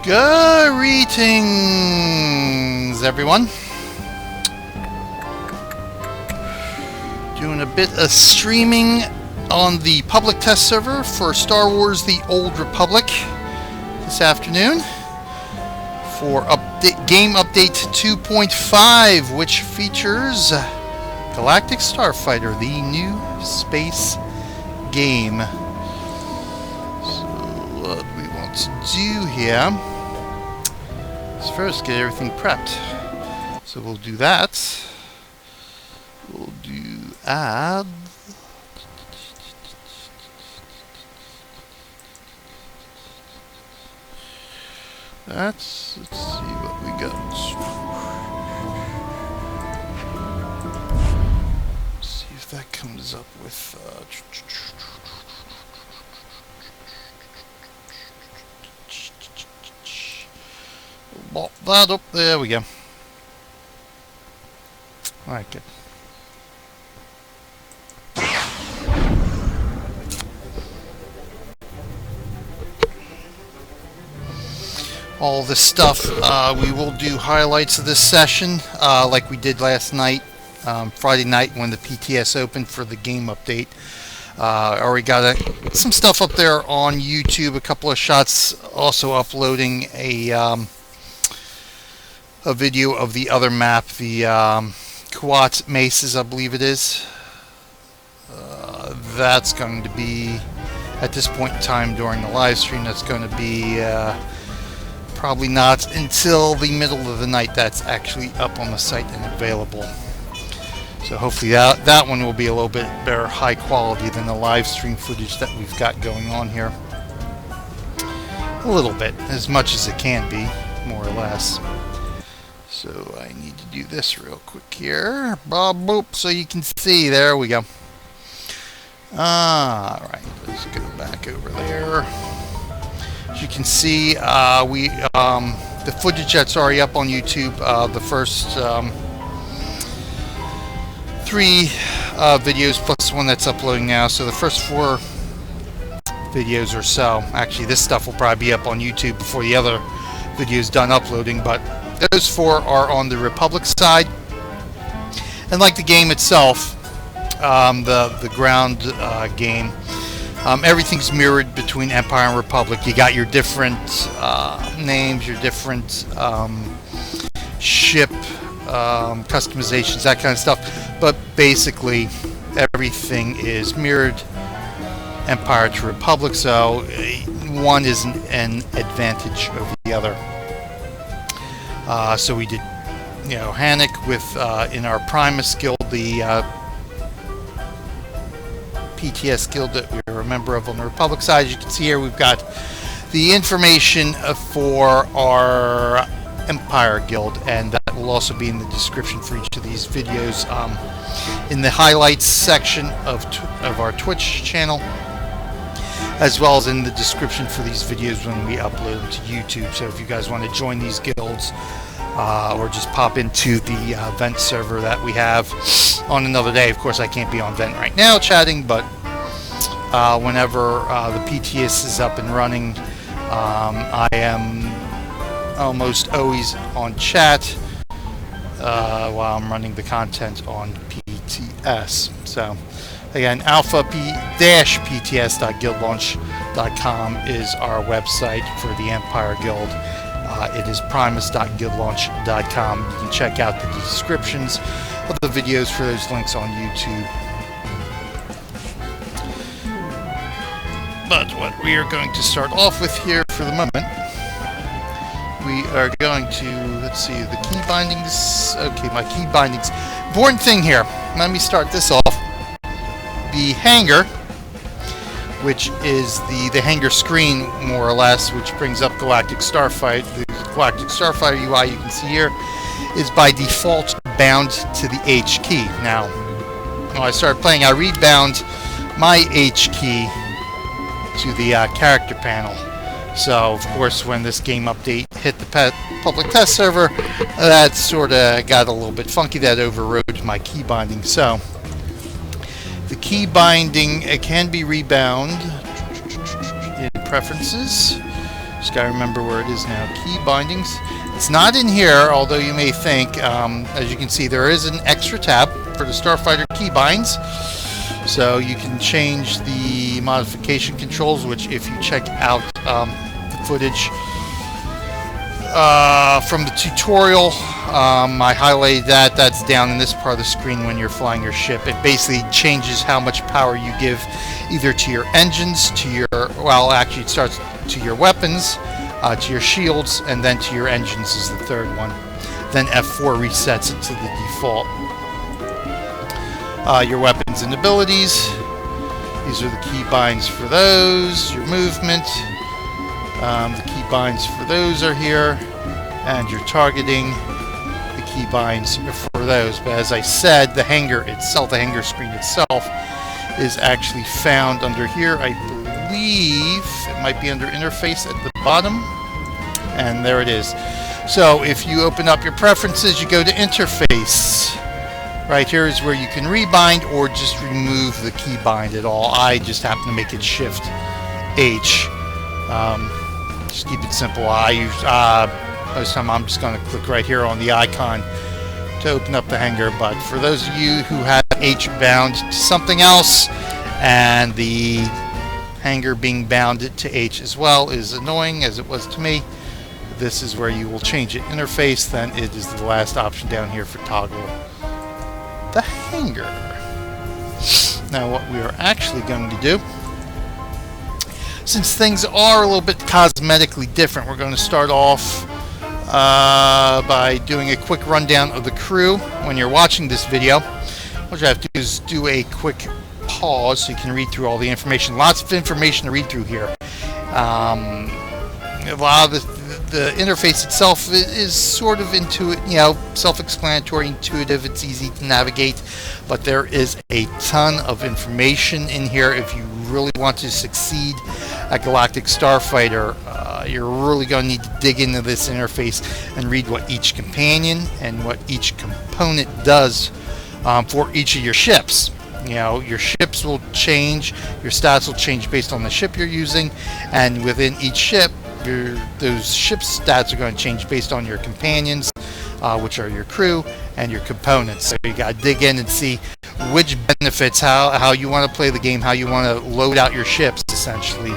Greetings, everyone. Doing a bit of streaming on the public test server for Star Wars The Old Republic this afternoon for game update 2.5, which features Galactic Starfighter, the new space game. So what we want to do here is first get everything prepped. So we'll do that. We'll do add. Let's see what we got. Let's see if that comes up with bop that up. There we go. Alright, good. All this stuff, we will do highlights of this session, like we did last night, Friday night when the PTS opened for the game update. Already got some stuff up there on YouTube, a couple of shots, also uploading a video of the other map, the Kuat Mesas, I believe it is. That's going to be, at this point in time during the live stream, that's going to be probably not until the middle of the night that's actually up on the site and available. So hopefully that one will be a little bit better high quality than the live stream footage that we've got going on here. A little bit, as much as it can be, more or less. So I need to do this real quick here. Bob boop, so you can see. There we go. Alright, let's go back over there. As you can see, the footage that's already up on YouTube, the first 3 videos plus one that's uploading now, so the first 4 videos or so. Actually, this stuff will probably be up on YouTube before the other videos done uploading, but those 4 are on the Republic side. And like the game itself, the ground game, everything's mirrored between Empire and Republic. You got your different names, your different ship customizations, that kind of stuff. But basically, everything is mirrored Empire to Republic, so one is an advantage over the other. So we did, Hannick with in our Primus guild, the PTS guild that we were a member of on the Republic side. As you can see here, we've got the information for our Empire guild, and that will also be in the description for each of these videos, in the highlights section of our Twitch channel, as well as in the description for these videos when we upload them to YouTube. So if you guys want to join these guilds, or just pop into the vent server that we have on another day. Of course, I can't be on vent right now chatting, but whenever the PTS is up and running, I am almost always on chat while I'm running the content on PTS. So again, alpha-pts.guildlaunch.com is our website for the Empire Guild. It is primus.guildlaunch.com. You can check out the descriptions of the videos for those links on YouTube. But what we are going to start off with here for the moment, we are going to, let's see, the key bindings. Okay, my key bindings. Important thing here, let me start this off. The hangar, which is the hangar screen, more or less, which brings up Galactic Starfighter. The Galactic Starfighter UI you can see here is by default bound to the H key. Now, when I started playing, I rebound my H key to the character panel. So, of course, when this game update hit the public test server, that sort of got a little bit funky. That overrode my key binding. So, the key binding, it can be rebound in preferences. Just gotta remember where it is now. Key bindings. It's not in here, although you may think. As you can see, there is an extra tab for the Starfighter keybinds. So you can change the modification controls, which if you check out the footage from the tutorial, I highlighted that. That's down in this part of the screen when you're flying your ship. It basically changes how much power you give either to your engines, to your, well, actually it starts to your weapons, to your shields, and then to your engines is the third one. Then F4 resets it to the default. Your weapons and abilities. These are the keybinds for those. Your movement. The keybinds for those are here. And your targeting. The keybinds for those. But as I said, the hanger itself, the hanger screen itself, is actually found under here. I believe it might be under interface at the bottom. And there it is. So if you open up your preferences, you go to interface. Right here is where you can rebind or just remove the keybind at all. I just happen to make it Shift H. Just keep it simple. I use most of the time I'm just going to click right here on the icon to open up the hanger. But for those of you who have H bound to something else and the hanger being bounded to H as well is annoying as it was to me, this is where you will change it. Interface, then it is the last option down here for toggle the hanger. Now what we are actually going to do, since things are a little bit cosmetically different, we're going to start off by doing a quick rundown of the crew. When you're watching this video, what you have to do is do a quick pause so you can read through all the information. Lots of information to read through here. A lot of the interface itself is sort of self-explanatory, intuitive, it's easy to navigate, but there is a ton of information in here. If you really want to succeed at Galactic Starfighter, you're really going to need to dig into this interface and read what each companion and what each component does for each of your ships. Your ships will change, your stats will change based on the ship you're using, and within each ship, those ship stats are going to change based on your companions, which are your crew, and your components. So you got to dig in and see which benefits, how you want to play the game, how you want to load out your ships, essentially.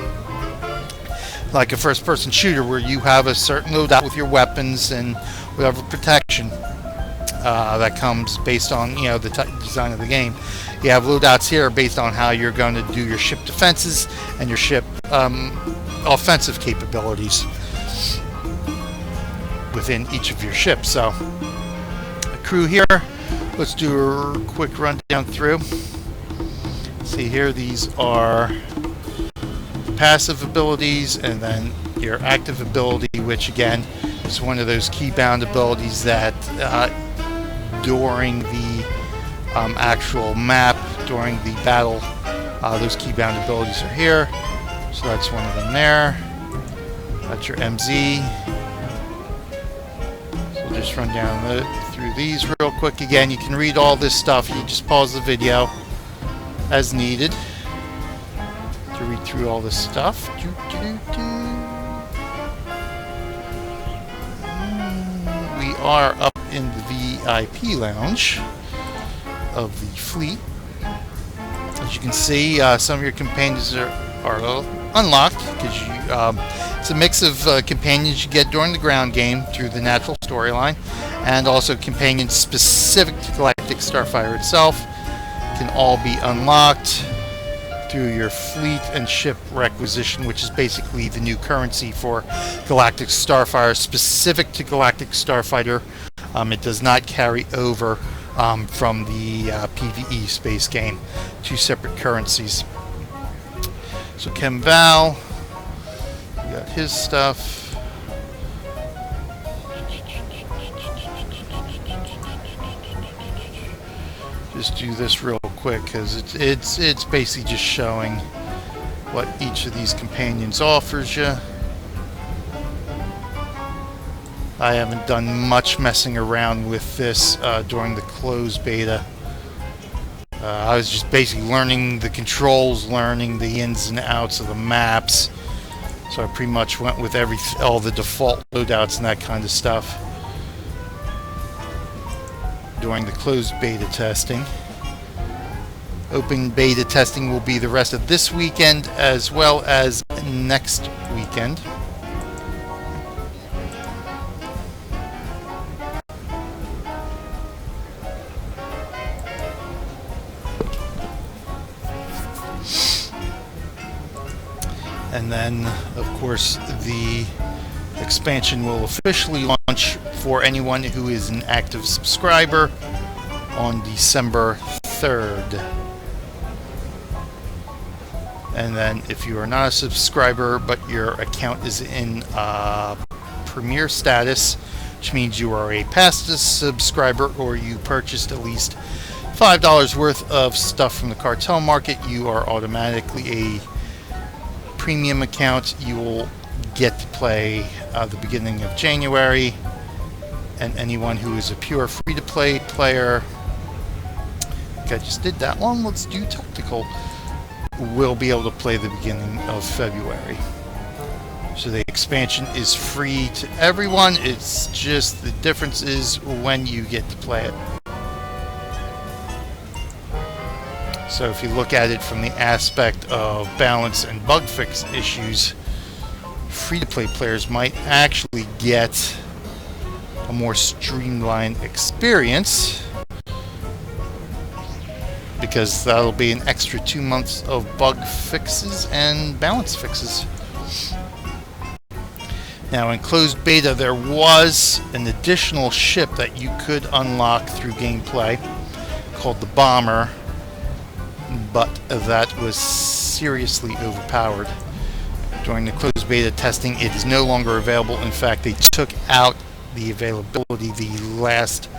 Like a first-person shooter where you have a certain loadout with your weapons and whatever protection that comes based on the design of the game. You have loadouts here based on how you're going to do your ship defenses and your ship offensive capabilities within each of your ships. So the crew here, let's do a quick rundown through. See here, these are passive abilities and then your active ability, which again is one of those keybound abilities that during the actual map, during the battle, those keybound abilities are here. So that's one of them there. That's your MZ. So we'll just run down through these real quick. Again, you can read all this stuff. You just pause the video as needed to read through all this stuff. We are up in the VIP lounge of the fleet. As you can see, some of your companions are unlocked because it's a mix of companions you get during the ground game through the natural storyline, and also companions specific to Galactic Starfighter itself can all be unlocked through your fleet and ship requisition, which is basically the new currency for Galactic Starfighter, specific to Galactic Starfighter. It does not carry over from the PvE space game. Two separate currencies. So Chem Val, we got his stuff. Just do this real quick because it's basically just showing what each of these companions offers you. I haven't done much messing around with this during the closed beta. I was just basically learning the controls, learning the ins and outs of the maps, So I pretty much went with all the default loadouts and that kind of stuff during the closed beta testing. Open beta testing will be the rest of this weekend as well as next weekend. And then, of course, the expansion will officially launch for anyone who is an active subscriber on December 3rd. And then if you are not a subscriber but your account is in Premier status, which means you are a past subscriber or you purchased at least $5 worth of stuff from the cartel market, you are automatically a premium account. You will get to play the beginning of January, and anyone who is a pure free-to-play player, I just did that one, let's do tactical, will be able to play the beginning of February. So the expansion is free to everyone. It's just the difference is when you get to play it. So if you look at it from the aspect of balance and bug fix issues, free-to-play players might actually get a more streamlined experience, because that'll be an extra 2 months of bug fixes and balance fixes. Now in closed beta there was an additional ship that you could unlock through gameplay called the Bomber, but that was seriously overpowered. During the closed beta testing it is no longer available. In fact, they took out the availability the last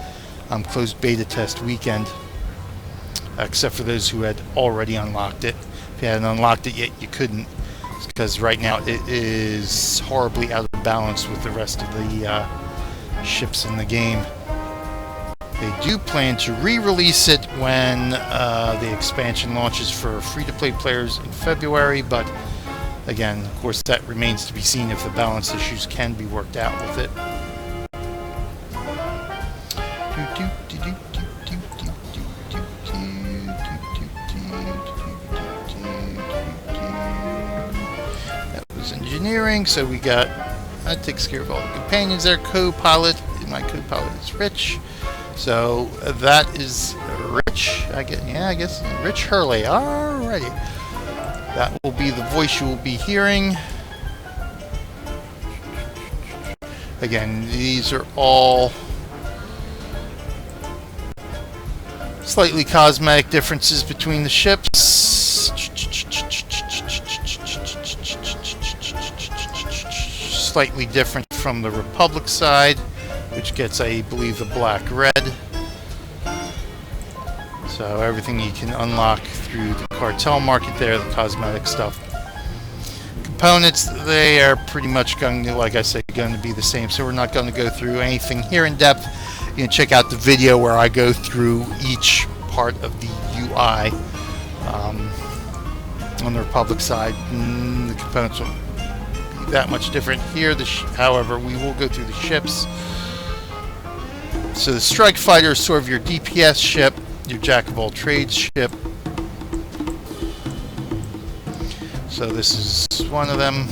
closed beta test weekend, except for those who had already unlocked it. If you hadn't unlocked it yet, you couldn't, because right now it is horribly out of balance with the rest of the ships in the game. They do plan to re-release it when the expansion launches for free-to-play players in February, but again, of course, that remains to be seen if the balance issues can be worked out with it. Engineering, so we got, that takes care of all the companions there. Co-pilot, my co-pilot is Rich, so that is Rich, I guess Rich Hurley. Alrighty, that will be the voice you will be hearing. Again, these are all slightly cosmetic differences between the ships. Slightly different from the Republic side, which gets, I believe, the black-red. So everything you can unlock through the cartel market there, the cosmetic stuff. Components, they are pretty much going to, like I said, going to be the same, so we're not going to go through anything here in depth. You can check out the video where I go through each part of the UI on the Republic side. The components will that much different here. However, we will go through the ships. So the Strike Fighter is sort of your DPS ship, your jack of all trades ship. So this is one of them.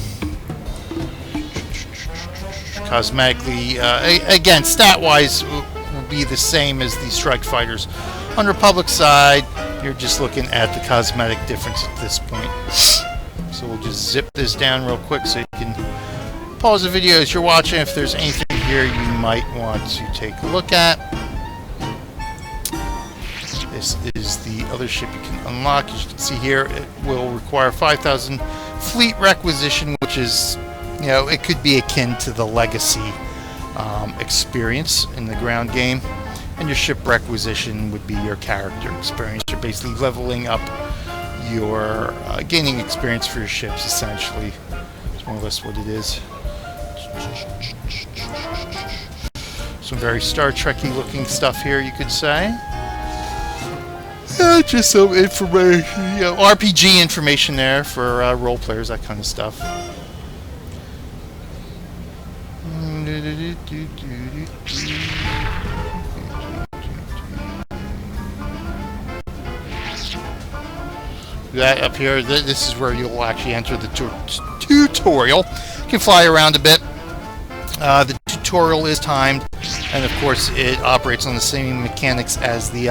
Cosmetically, again, stat-wise, will be the same as the Strike Fighters. On Republic side, you're just looking at the cosmetic difference at this point. So we'll just zip this down real quick so you can pause the video as you're watching if there's anything here you might want to take a look at. This is the other ship you can unlock. As you can see here, it will require 5,000 fleet requisition, which is, you know, it could be akin to the Legacy experience in the ground game. And your ship requisition would be your character experience. You're basically leveling up your gaining experience for your ships, essentially. That's more or less what it is. Some very Star Trek-y looking stuff here, you could say. Just some information, you know, RPG information there for role players, that kind of stuff. That up here, this is where you'll actually enter the tutorial. You can fly around a bit. The tutorial is timed, and of course it operates on the same mechanics as the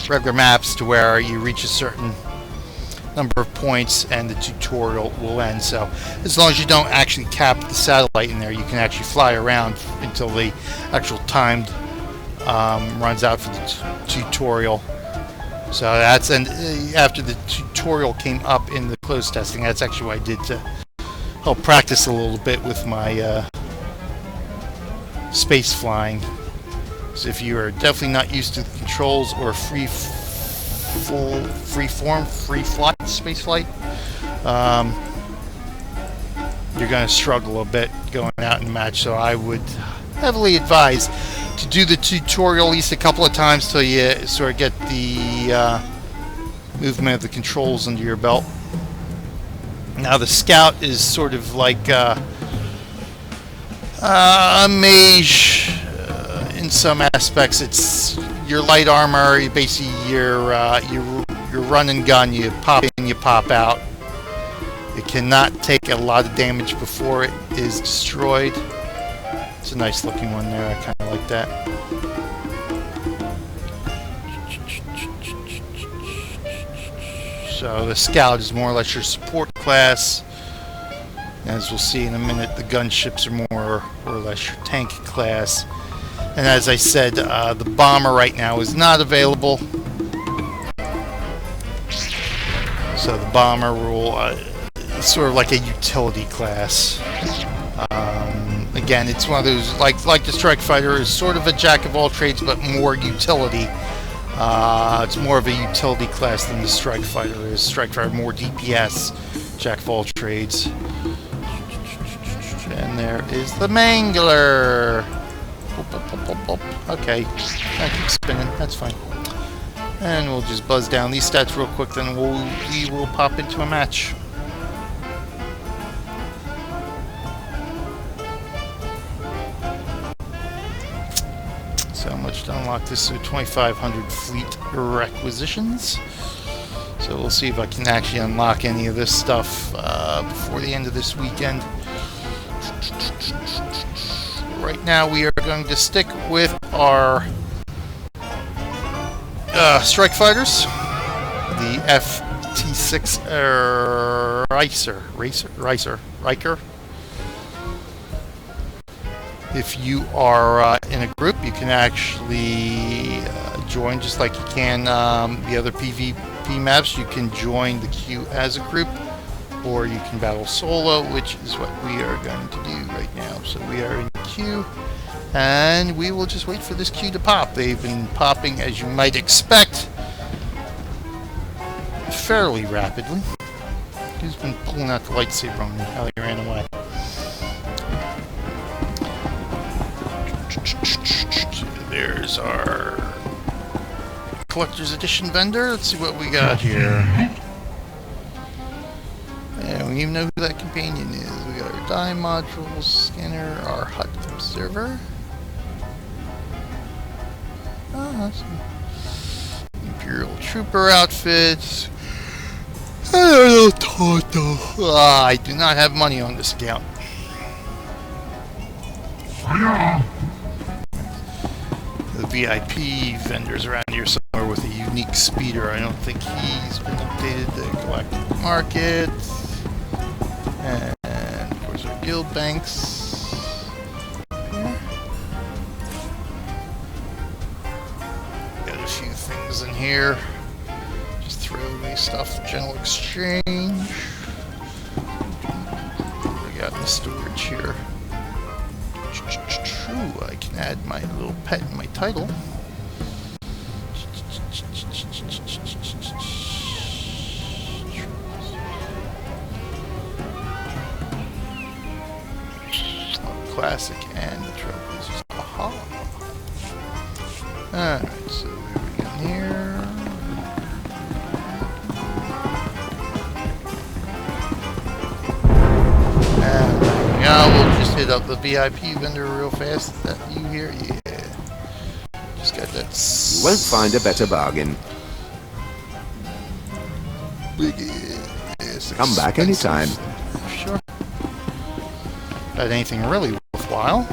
regular maps, to where you reach a certain number of points and the tutorial will end. So as long as you don't actually cap the satellite in there, you can actually fly around until the actual timed runs out for the tutorial. So that's, and after the tutorial came up in the closed testing, that's actually what I did to help practice a little bit with my space flying. So if you are definitely not used to the controls or free flight, space flight, you're going to struggle a bit going out in match. So I would heavily advise to do the tutorial at least a couple of times till you sort of get the movement of the controls under your belt. Now the Scout is sort of like a mage in some aspects. It's your light armor. Basically, your run and gun. You pop in, you pop out. It cannot take a lot of damage before it is destroyed. It's a nice looking one there. I kind of like that. So the Scout is more or less your support class. As we'll see in a minute, the gunships are more or less your tank class. And as I said, the bomber right now is not available. So the bomber will it's sort of like a utility class. Again, it's one of those, like the Strike Fighter is sort of a jack of all trades, but more utility. It's more of a utility class than the Strike Fighter is. Strike Fighter more DPS, jack of all trades. And there is the Mangler. Okay, I keep spinning. That's fine. And we'll just buzz down these stats real quick, then we will pop into a match. So much to unlock this with 2,500 fleet requisitions. So we'll see if I can actually unlock any of this stuff before the end of this weekend. Right now we are going to stick with our Strike Fighters, the FT6 Riker. If you are in a group, you can actually join just like you can the other PvP maps. You can join the queue as a group, or you can battle solo, which is what we are going to do right now. So we are in the queue, and we will just wait for this queue to pop. They've been popping, as you might expect, fairly rapidly. Who's been pulling out the lightsaber on me? How he ran away. There's our collector's edition vendor. Let's see what we got here. And we don't even know who that companion is. We got our dye module scanner, our hut observer. That's Imperial Trooper outfits. I do not have money on this account. The VIP vendors around here somewhere with a unique speeder. I don't think he's been updated. The Galactic Market. And of course our guild banks. Got a few things in here. Just throw away stuff. General exchange. What do we got in the storage here? True, I can add my little pet in my title. Classic and the trophies. Aha! Alright, so here we go here. And there we go. We'll just hit up the VIP vendor real fast. Is that you here? Yeah. Just got that. You won't find a better bargain. Come back anytime. Sure. Got anything really worthwhile?